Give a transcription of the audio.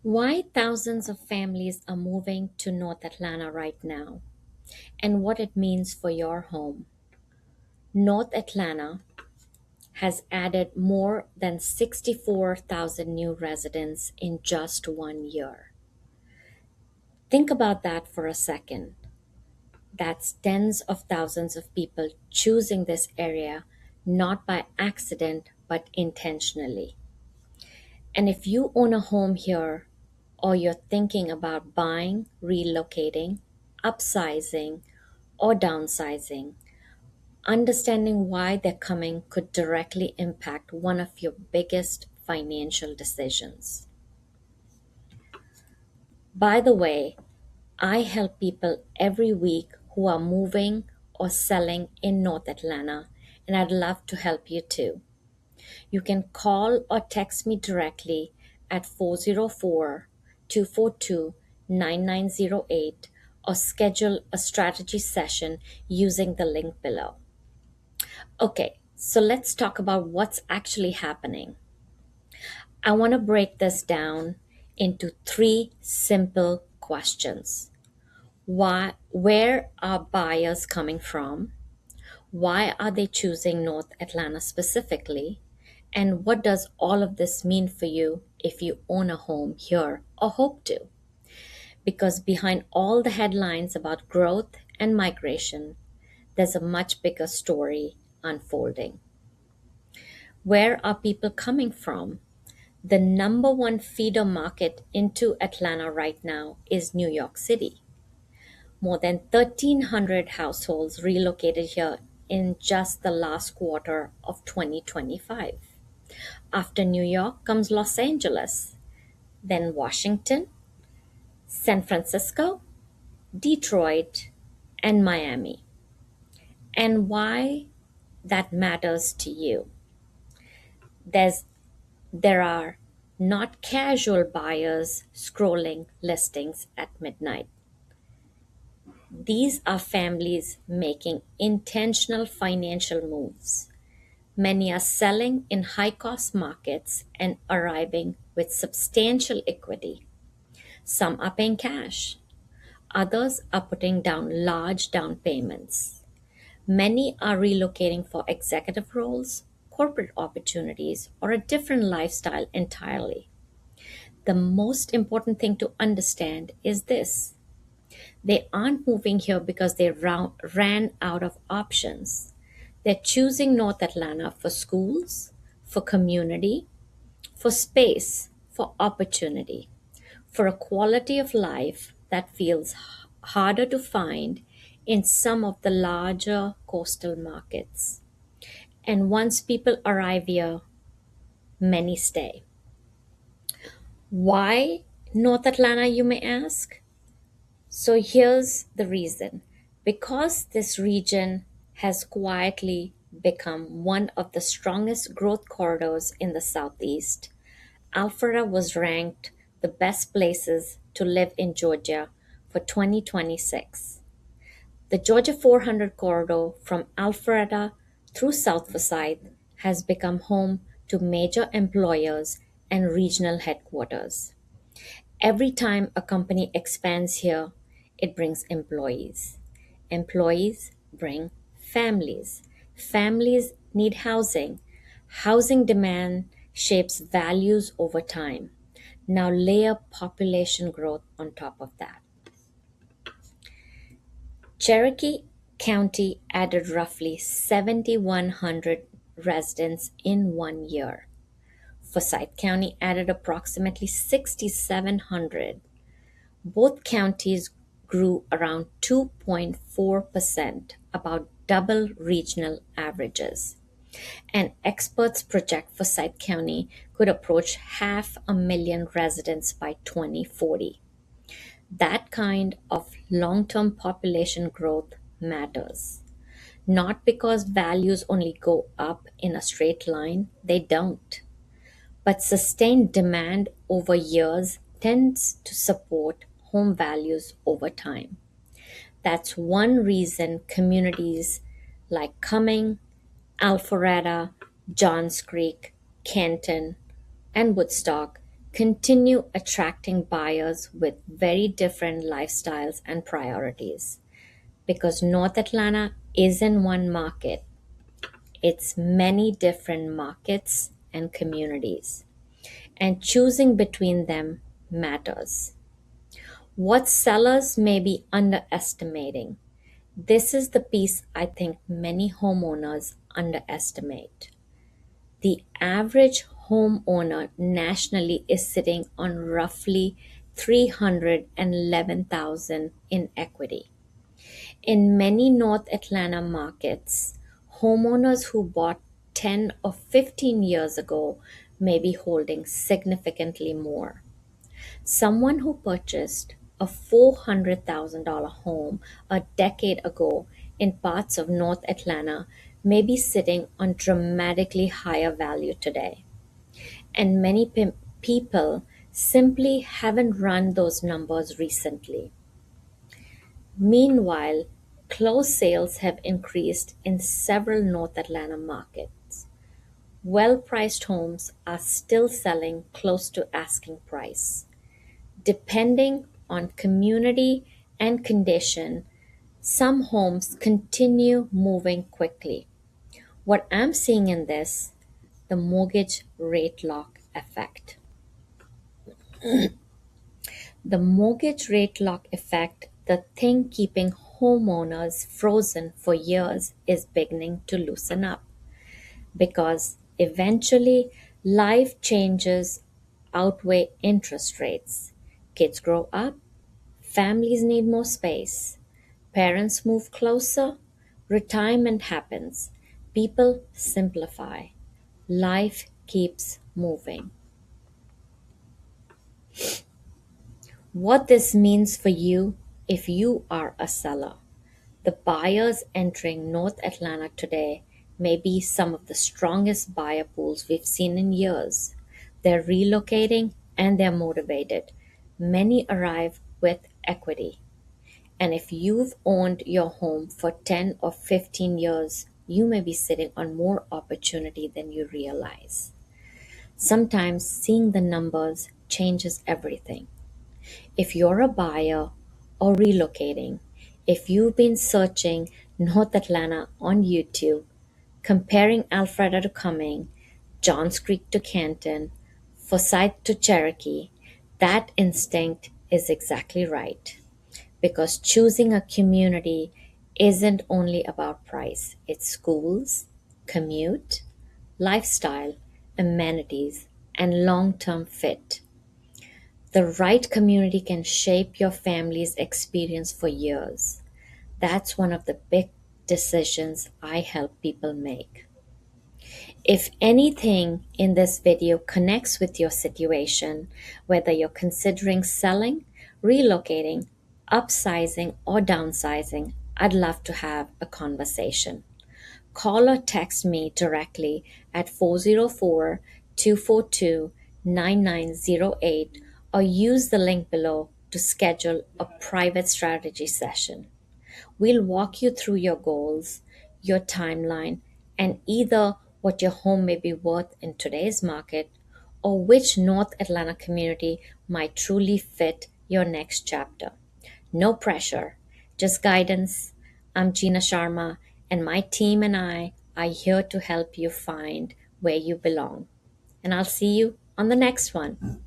Why thousands of families are moving to North Atlanta right now, and what it means for your home. North Atlanta has added more than 64,000 new residents in just 1 year. Think about that for a second. That's tens of thousands of people choosing this area not by accident but intentionally. And if you own a home here or you're thinking about buying, relocating, upsizing, or downsizing, understanding why they're coming could directly impact one of your biggest financial decisions. By the way, I help people every week who are moving or selling in North Atlanta, and I'd love to help you too. You can call or text me directly at 404-242-9908 or schedule a strategy session using the link below. Okay, so let's talk about what's actually happening. I want to break this down into three simple questions. Where are buyers coming from? Why are they choosing North Atlanta specifically? And what does all of this mean for you if you own a home here or hope to? Because behind all the headlines about growth and migration, there's a much bigger story unfolding. Where are people coming from? The number one feeder market into Atlanta right now is New York City. More than 1,300 households relocated here in just the last quarter of 2025. After New York comes Los Angeles, then Washington, San Francisco, Detroit, and Miami. And why that matters to you. There's There are not casual buyers scrolling listings at midnight. These are families making intentional financial moves. Many are selling in high cost markets and arriving with substantial equity. Some are paying cash. Others are putting down large down payments. Many are relocating for executive roles, corporate opportunities, or a different lifestyle entirely. The most important thing to understand is this: they aren't moving here because they ran out of options. They're choosing North Atlanta for schools, for community, for space, for opportunity, for a quality of life that feels harder to find in some of the larger coastal markets. And once people arrive here, many stay. Why North Atlanta, you may ask? So here's the reason. Because this region has quietly become one of the strongest growth corridors in the Southeast, Alpharetta was ranked the best places to live in Georgia for 2026. The Georgia 400 corridor from Alpharetta through South Forsyth has become home to major employers and regional headquarters. Every time a company expands here, it brings employees. Employees bring families. Families need housing. Housing demand shapes values over time. Now layer population growth on top of that. Cherokee County added roughly 7,100 residents in 1 year. Forsyth County added approximately 6,700. Both counties grew around 2.4%, about double regional averages. And experts project Forsyth County could approach 500,000 residents by 2040. That kind of long term population growth matters. Not because values only go up in a straight line, they don't. But sustained demand over years tends to support home values over time. That's one reason communities like Cumming, Alpharetta, Johns Creek, Canton, and Woodstock continue attracting buyers with very different lifestyles and priorities. Because North Atlanta isn't one market, it's many different markets and communities. And choosing between them matters. What sellers may be underestimating. This is the piece I think many homeowners underestimate. The average homeowner nationally is sitting on roughly 311,000 in equity. In many North Atlanta markets, homeowners who bought 10 or 15 years ago may be holding significantly more. Someone who purchased a $400,000 home a decade ago in parts of North Atlanta may be sitting on dramatically higher value today. And many people simply haven't run those numbers recently. Meanwhile, closed sales have increased in several North Atlanta markets. Well priced homes are still selling close to asking price. Depending on community and condition, some homes continue moving quickly. What I'm seeing in this, the mortgage rate lock effect. The mortgage rate lock effect, the thing keeping homeowners frozen for years, is beginning to loosen up because eventually life changes outweigh interest rates. Kids grow up, families need more space, parents move closer, retirement happens, people simplify, life keeps moving. What this means for you if you are a seller. The buyers entering North Atlanta today may be some of the strongest buyer pools we've seen in years. They're relocating and they're motivated. Many arrive with equity. And if you've owned your home for 10 or 15 years, you may be sitting on more opportunity than you realize. Sometimes seeing the numbers changes everything. If you're a buyer or relocating, if you've been searching North Atlanta on YouTube, comparing Alpharetta to Cumming, Johns Creek to Canton, Forsyth to Cherokee, that instinct is exactly right. Because choosing a community isn't only about price, it's schools, commute, lifestyle, amenities, and long term fit. The right community can shape your family's experience for years. That's one of the big decisions I help people make. If anything in this video connects with your situation, whether you're considering selling, relocating, upsizing, or downsizing, I'd love to have a conversation. Call or text me directly at 404-242-9908 or use the link below to schedule a private strategy session. We'll walk you through your goals, your timeline, and either what your home may be worth in today's market or which North Atlanta community might truly fit your next chapter. No pressure, just guidance. I'm Gina Sharma, and my team and I are here to help you find where you belong. And I'll see you on the next one.